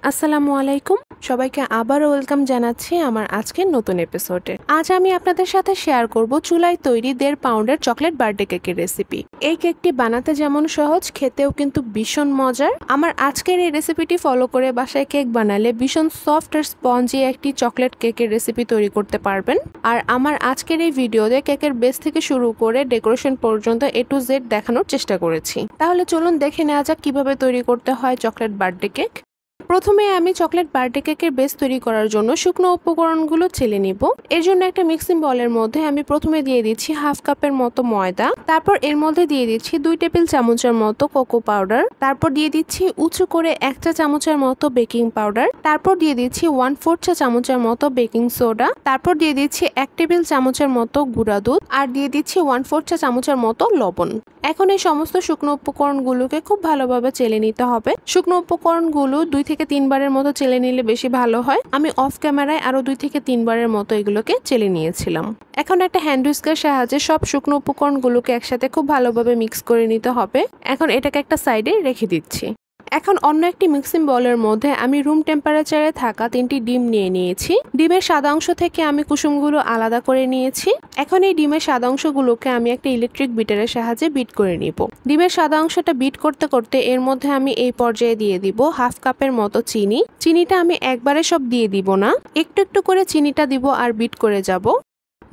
আসসালামু আলাইকুম, সবাইকে আবারও ওয়েলকাম জানাচ্ছি আমার আজকের নতুন এপিসোডে। আজ আমি আপনাদের সাথে শেয়ার করব চুলায় তৈরি 1.5 পাউন্ডের চকলেট বার্থডে কেকের রেসিপি। এই কেকটি বানাতে যেমন সহজ, খেতেও কিন্তু ভীষণ মজার। আমার আজকের এই রেসিপিটি ফলো করে বাসায় কেক বানালে ভীষণ সফট আর স্পঞ্জি একটি চকলেট কেকের রেসিপি তৈরি করতে পারবেন। আর আমার আজকের এই ভিডিওতে কেকের বেস থেকে শুরু করে ডেকোরেশন পর্যন্ত A to Z দেখানোর চেষ্টা করেছি। তাহলে চলুন দেখে নেওয়া যাক কিভাবে তৈরি করতে হয় চকলেট বার্থডে কেক। প্রথমে আমি চকলেট বার্থডে কেকের বেস তৈরি করার জন্য শুকনো উপকরণগুলো চেলে নিব। এর জন্য একটা মিক্সিং বলের মধ্যে আমি প্রথমে দিয়ে দিচ্ছি হাফ কাপের মতো ময়দা, তারপর এর মধ্যে দিয়ে দিচ্ছি 2 টেবিল চামচের মতো কোকো পাউডার, তারপর দিয়ে দিচ্ছি উঁচু করে 1 চা চামচের মতো বেকিং পাউডার, তারপর দিয়ে দিচ্ছি 1/4 চা চামচের মতো বেকিং সোডা, তারপর দিয়ে দিচ্ছি 1 টেবিল চামচের মতো গুঁড়া দুধ, আর দিয়ে দিচ্ছি 1/4 চা চামচের মতো লবণ। এখন এই সমস্ত শুকনো উপকরণগুলোকে খুব ভালোভাবে চেলে নিতে হবে। শুকনো উপকরণগুলো 2 থেকে 3 বারের মতো চেলে নিলে বেশি ভালো হয়। আমি অফ ক্যামেরায় আরো 2 থেকে 3 বারের মতো এগুলোকে চেলে নিয়েছিলাম। এখন একটা হ্যান্ড হুইস্কের সাহায্যে সব শুকনো উপকরণগুলোকে একসাথে খুব ভালোভাবে মিক্স করে নিতে হবে। এখন এটাকে একটা সাইডে রেখে দিচ্ছি। এখন অন্য একটি মিক্সিং বলের মধ্যে আমি রুম টেম্পারেচারে থাকা 3টি ডিম নিয়ে নিয়েছি। ডিমের সাদা অংশ থেকে আমি কুসুমগুলো আলাদা করে নিয়েছি। এখন এই ডিমের সাদা অংশগুলোকে আমি একটা ইলেকট্রিক বিটারের সাহায্যে বিট করে নিব। ডিমের সাদা অংশটা বিট করতে করতে এর মধ্যে আমি এই পর্যায়ে দিয়ে দিব হাফ কাপের মতো চিনি। চিনিটা আমি একবারে সব দিয়ে দিব না, একটু একটু করে চিনিটা দিব আর বিট করে যাব।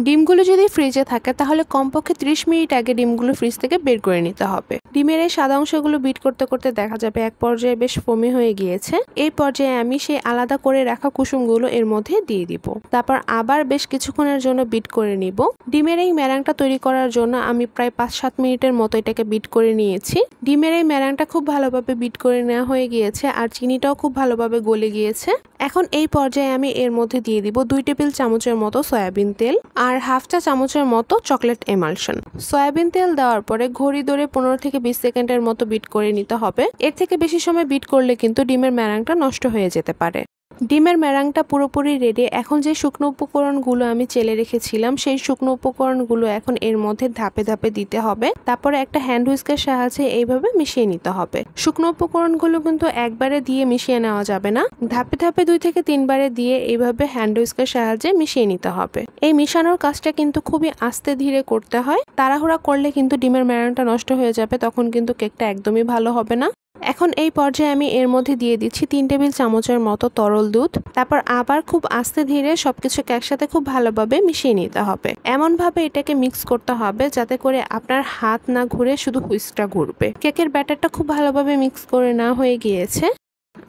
ডিমগুলো যদি ফ্রিজে থাকে তাহলে কমপক্ষে 30 মিনিট আগে ডিমগুলো ফ্রিজ থেকে বের করে নিতে হবে। ডিমের এই সাদা অংশগুলো বিট করতে করতে দেখা যাবে এক পর্যায়ে বেশ ফোমি হয়ে গিয়েছে। এই পর্যায়ে আমি সেই আলাদা করে রাখা কুসুমগুলো এর মধ্যে দিয়ে দিব। তারপর আবার বেশ কিছুক্ষণের জন্য বিট করে নিব। ডিমের এই ম্যারাংটা তৈরি করার জন্য আমি প্রায় 5-7 মিনিটের মতো এটাকে বিট করে নিয়েছি। ডিমের এই ম্যারাংটা খুব ভালোভাবে বিট করে নেওয়া হয়ে গিয়েছে আর চিনিটাও খুব ভালোভাবে গলে গিয়েছে। এখন এই পর্যায়ে আমি এর মধ্যে দিয়ে দিব 2 টেবিল চামচের মতো সয়াবিন তেল আর হাফ চা চামচের মতো চকলেট এমালশন। সয়াবিন তেল দেওয়ার পরে ঘড়ি ধরে 15 থেকে 20 সেকেন্ডের মতো বিট করে নিতে হবে। এর থেকে বেশি সময় বিট করলে কিন্তু ডিমের ম্যারাংটা নষ্ট হয়ে যেতে পারে। ডিমের ম্যারাংটা পুরোপুরি রেডি। এখন যে শুকনো উপকরণগুলো আমি চেলে রেখেছিলাম সেই শুকনো উপকরণগুলো এখন এর মধ্যে ধাপে ধাপে দিতে হবে। তারপরে একটা হ্যান্ড হুইস্কের সাহায্যে এইভাবে মিশিয়ে নিতে হবে। শুকনো উপকরণগুলো কিন্তু একবারে দিয়ে মিশিয়ে নেওয়া যাবে না, ধাপে ধাপে 2 থেকে 3 বারে দিয়ে এইভাবে হ্যান্ড হুইস্কের সাহায্যে মিশিয়ে নিতে হবে। এই মিশানোর কাজটা কিন্তু খুবই আস্তে ধীরে করতে হয়। তাড়াহুড়া করলে কিন্তু ডিমের ম্যারাংটা নষ্ট হয়ে যাবে, তখন কিন্তু কেকটা একদমই ভালো হবে না। এখন এই পর্যায়ে আমি এর মধ্যে দিয়ে দিচ্ছি 3 টেবিল চামচের মতো তরল দুধ। তারপর আবার খুব আস্তে ধীরে সবকিছুকে একসাথে খুব ভালোভাবে মিশিয়ে নিতে হবে। এমন ভাবে এটাকে মিক্স করতে হবে যাতে করে আপনার হাত না ঘুরে শুধু হুইস্কটা ঘুরবে। কেকের ব্যাটারটা খুব ভালোভাবে মিক্স করে না হয়ে গিয়েছে।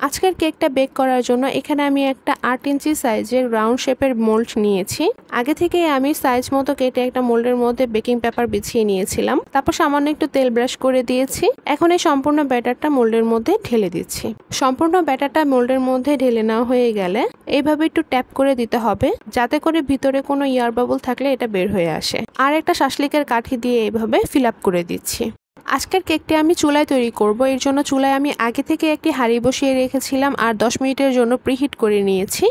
আজকের কেকটা বেক করার জন্য এখানে আমি একটা 8 ইঞ্চি সাইজের রাউন্ড শেপের মোল্ড নিয়েছি। আগে থেকে আমি সাইজ মতো কেটে একটা মোল্ডের মধ্যে বেকিং পেপার বিছিয়ে নিয়েছিলাম। তারপর সামান্য একটু তেল ব্রাশ করে দিয়েছি। এখন এই সম্পূর্ণ ব্যাটারটা মোল্ডের মধ্যে ঢেলে দিচ্ছি। সম্পূর্ণ ব্যাটারটা মোল্ডের মধ্যে ঢেলে নেওয়া হয়ে গেলে এইভাবে একটু ট্যাপ করে দিতে হবে যাতে করে ভিতরে কোনো এয়ার বাবল থাকলে এটা বের হয়ে আসে। আর একটা শাসলিকের কাঠি দিয়ে এইভাবে ফিল আপ করে দিচ্ছি। আজকের কেকটি আমি চুলায় তৈরি করব। এর জন্য চুলায় আমি আগে থেকে একটি হাঁড়ি বসিয়ে রেখেছিলাম আর 10 মিনিটের জন্য প্রিহিট করে নিয়েছি।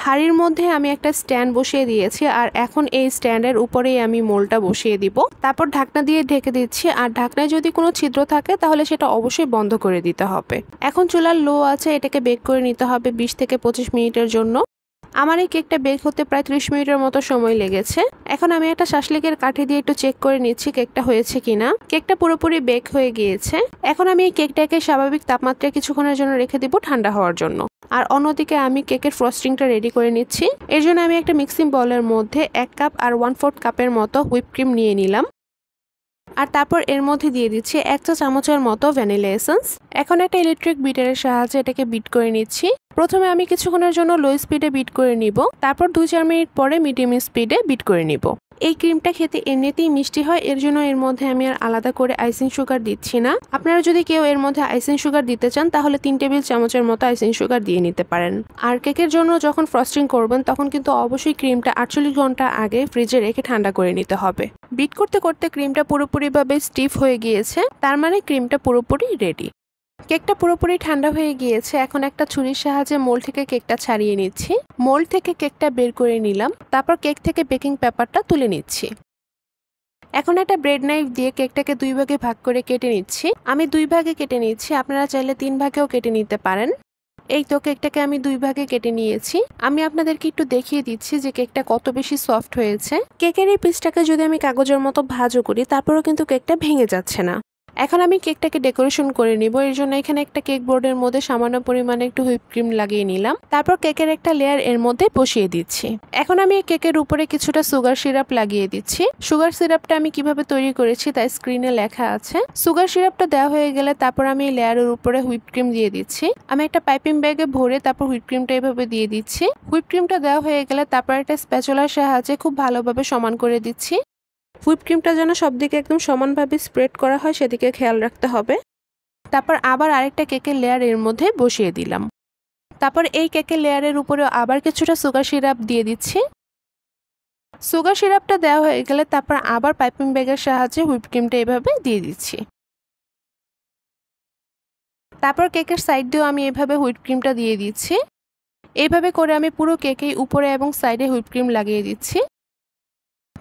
হাঁড়ির মধ্যে আমি একটা স্ট্যান্ড বসিয়ে দিয়েছি আর এখন এই স্ট্যান্ডের উপরেই আমি মোলটা বসিয়ে দিব। তারপর ঢাকনা দিয়ে ঢেকে দিচ্ছি আর ঢাকনায় যদি কোনো ছিদ্র থাকে তাহলে সেটা অবশ্যই বন্ধ করে দিতে হবে। এখন চুলার লো আছে, এটাকে বেক করে নিতে হবে 20 থেকে 25 মিনিটের জন্য। আমার এই কেকটা বেক হতে প্রায় 30 মিনিটের মতো সময় লেগেছে। এখন আমি একটা শাসলিকের কাঠি দিয়ে একটু চেক করে নিচ্ছি কেকটা হয়েছে কিনা। কেকটা পুরোপুরি বেক হয়ে গিয়েছে। এখন আমি এই কেকটাকে স্বাভাবিক তাপমাত্রায় কিছুক্ষণের জন্য রেখে দিব ঠান্ডা হওয়ার জন্য। আর অন্যদিকে আমি কেকের ফ্রস্টিংটা রেডি করে নিচ্ছি। এর জন্য আমি একটা মিক্সিং বলের মধ্যে 1 কাপ আর 1/4 কাপের মতো হুইপ ক্রিম নিয়ে নিলাম। আর তারপর এর মধ্যে দিয়ে দিচ্ছি 1 চা চামচের মতো ভ্যানিলা এসেন্স। এখন একটা ইলেকট্রিক বিটারের সাহায্যে এটাকে বিট করে নিচ্ছি। প্রথমে আমি কিছুক্ষণের জন্য লো স্পিডে বিট করে নিব, তারপর 2-4 মিনিট পরে মিডিয়াম স্পিডে বিট করে নিব। এই ক্রিমটা খেতে এমনিতেই মিষ্টি হয়, এর জন্য এর মধ্যে আমি আর আলাদা করে আইসিং সুগার দিচ্ছি না। আপনারা যদি কেউ এর মধ্যে আইসিং সুগার দিতে চান তাহলে 3 টেবিল চামচের মতো আইসিং সুগার দিয়ে নিতে পারেন। আর কেকের জন্য যখন ফ্রস্টিং করবেন তখন কিন্তু অবশ্যই ক্রিমটা 48 ঘন্টা আগে ফ্রিজে রেখে ঠান্ডা করে নিতে হবে। বিট করতে করতে ক্রিমটা পুরোপুরিভাবে স্টিফ হয়ে গিয়েছে, তার মানে ক্রিমটা পুরোপুরি রেডি। কেকটা পুরোপুরি ঠান্ডা হয়ে গিয়েছে। এখন একটা ছুরির সাহায্যে মোল্ড থেকে কেকটা ছাড়িয়ে নিচ্ছি। মোল্ড থেকে কেকটা বের করে নিলাম, তারপর কেক থেকে বেকিং পেপারটা তুলে নিচ্ছি। এখন একটা ব্রেড নাইফ দিয়ে কেকটাকে 2 ভাগে ভাগ করে কেটে নিচ্ছি। আমি 2 ভাগে কেটে নিচ্ছি, আপনারা চাইলে 3 ভাগেও কেটে নিতে পারেন। এই তো কেকটাকে আমি 2 ভাগে কেটে নিয়েছি। আমি আপনাদেরকে একটু দেখিয়ে দিচ্ছি যে কেকটা কত বেশি সফট হয়েছে। কেকের এই পিসটাকে যদি আমি কাগজের মতো ভাঁজও করি তারপরেও কিন্তু কেকটা ভেঙে যাচ্ছে না। এখন আমি কেকটাকে ডেকোরেশন করে নিব। এর জন্য এখানে একটা কেক বোর্ডের মধ্যে সামান্য পরিমাণে একটু হুইপ ক্রিম লাগিয়ে নিলাম। তারপর কেকের একটা লেয়ার এর মধ্যে বসিয়ে দিচ্ছি। এখন আমি এই কেকের উপরে কিছুটা সুগার সিরাপ লাগিয়ে দিচ্ছি। সুগার সিরাপটা আমি কিভাবে তৈরি করেছি তাই স্ক্রিনে লেখা আছে। সুগার সিরাপটা দেওয়া হয়ে গেলে তারপর আমি এই লেয়ারের উপরে হুইপ ক্রিম দিয়ে দিচ্ছি। আমি একটা পাইপিং ব্যাগে ভরে তারপর হুইপ ক্রিমটা এভাবে দিয়ে দিচ্ছি। হুইপ ক্রিমটা দেওয়া হয়ে গেলে তারপর একটা স্প্যাচুলার সাহায্যে খুব ভালোভাবে সমান করে দিচ্ছি। হুইপ ক্রিমটা যেন সব দিকে একদম সমানভাবে স্প্রেড করা হয় সেদিকে খেয়াল রাখতে হবে। তারপর আবার আরেকটা কেকের লেয়ার এর মধ্যে বসিয়ে দিলাম। তারপর এই কেকের লেয়ারের উপরে আবার কিছুটা সুগার সিরাপ দিয়ে দিচ্ছি। সুগার সিরাপটা দেওয়া হয়ে গেলে তারপর আবার পাইপিং ব্যাগের সাহায্যে হুইপ ক্রিমটা এভাবে দিয়ে দিচ্ছি। তারপর কেকের সাইড দিয়েও আমি এভাবে হুইপ ক্রিমটা দিয়ে দিচ্ছি। এইভাবে করে আমি পুরো কেকেই উপরে এবং সাইডে হুইপ ক্রিম লাগিয়ে দিচ্ছি।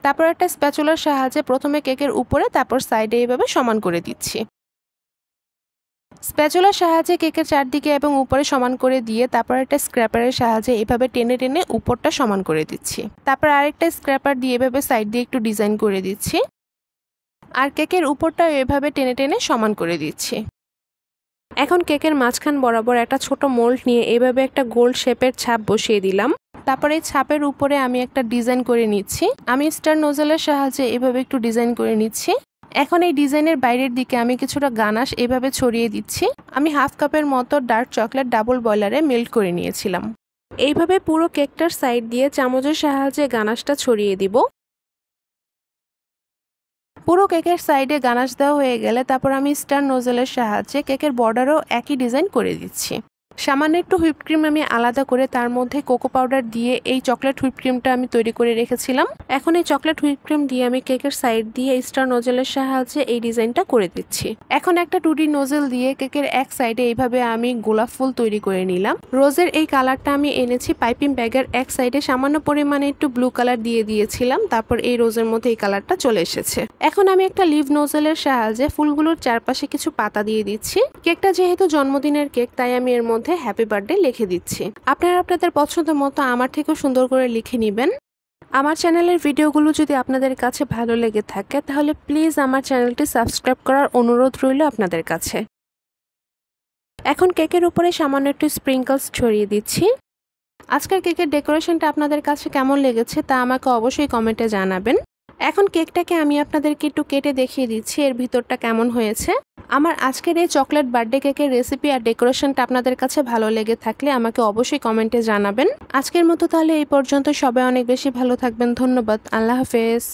তারপর একটা স্প্যাচুলার সাহায্যে প্রথমে কেকের উপরে তারপর সাইডে এইভাবে সমান করে দিচ্ছি। স্প্যাচুলার সাহায্যে কেকের চারদিকে এবং উপরে সমান করে দিয়ে তারপর একটা স্ক্র্যাপারের সাহায্যে এভাবে টেনে টেনে উপরটা সমান করে দিচ্ছি। তারপর আরেকটা স্ক্র্যাপার দিয়ে এভাবে সাইড দিয়ে একটু ডিজাইন করে দিচ্ছি। আর কেকের উপরটা এভাবে টেনে টেনে সমান করে দিচ্ছি। এখন কেকের মাঝখান বরাবর একটা ছোট মোল্ড নিয়ে এভাবে একটা গোল শেপের ছাপ বসিয়ে দিলাম। তারপরে এই ছাপের উপরে আমি একটা ডিজাইন করে নিচ্ছি। আমি স্টার নোজেলের সাহায্যে এভাবে একটু ডিজাইন করে নিচ্ছি। এখন এই ডিজাইনের বাইরের দিকে আমি কিছুটা গানাশ এভাবে ছড়িয়ে দিচ্ছি। আমি হাফ কাপের মতো ডার্ক চকলেট ডাবল বয়লারে মেল্ট করে নিয়েছিলাম। এইভাবে পুরো কেকটার সাইড দিয়ে চামচের সাহায্যে গানাশটা ছড়িয়ে দিব। পুরো কেকের সাইডে গানাশ দেওয়া হয়ে গেলে তারপর আমি স্টার নোজেলের সাহায্যে কেকের বর্ডারও একই ডিজাইন করে দিচ্ছি। সামান্য একটু হুইপ ক্রিম আমি আলাদা করে তার মধ্যে কোকো পাউডার দিয়ে এই চকলেট হুইপ ক্রিমটা আমি তৈরি করে রেখেছিলাম। এখন এই চকলেট হুইপ ক্রিম দিয়ে আমি কেকের সাইড দিয়ে স্টার নোজেলের সাহায্যে এই ডিজাইনটা করে দিচ্ছি। এখন একটা 2D নোজেল দিয়ে কেকের এক সাইডে এইভাবে আমি গোলাপ ফুল তৈরি করে নিলাম। রোজের এই কালারটা আমি এনেছি পাইপিং ব্যাগের এক সাইডে সামান্য পরিমাণে একটু ব্লু কালার দিয়ে দিয়েছিলাম। তারপর এই রোজের মধ্যে এই কালারটা চলে এসেছে। এখন আমি একটা লিভ নোজেলের সাহায্যে ফুলগুলোর চারপাশে কিছু পাতা দিয়ে দিচ্ছি। কেকটা যেহেতু জন্মদিনের কেক তাই আমি এর মধ্যে হ্যাপি বার্থডে লিখে দিচ্ছি। আপনারা আপনাদের পছন্দ মতো আমার থেকেও সুন্দর করে লিখে নেবেন। আমার চ্যানেলের ভিডিওগুলো যদি আপনাদের কাছে ভালো লেগে থাকে তাহলে প্লিজ আমার চ্যানেলটি সাবস্ক্রাইব করার অনুরোধ রইল আপনাদের কাছে। এখন কেকের উপরে সামান্য একটু স্প্রিঙ্কলস ছড়িয়ে দিচ্ছি। আজকের কেকের ডেকোরেশনটা আপনাদের কাছে কেমন লেগেছে তা আমাকে অবশ্যই কমেন্টে জানাবেন। এখন কেকটাকে আমি আপনাদেরকে একটু কেটে দেখিয়ে দিচ্ছি এর ভিতরটা কেমন হয়েছে। আমার আজকের এই চকলেট বার্থডে কেকের রেসিপি আর ডেকোরেশনটা আপনাদের কাছে ভালো লেগে থাকলে আমাকে অবশ্যই কমেন্টে জানাবেন। আজকের মতো তাহলে এই পর্যন্ত। সবাই অনেক বেশি ভালো থাকবেন। ধন্যবাদ। আল্লাহ হাফেজ।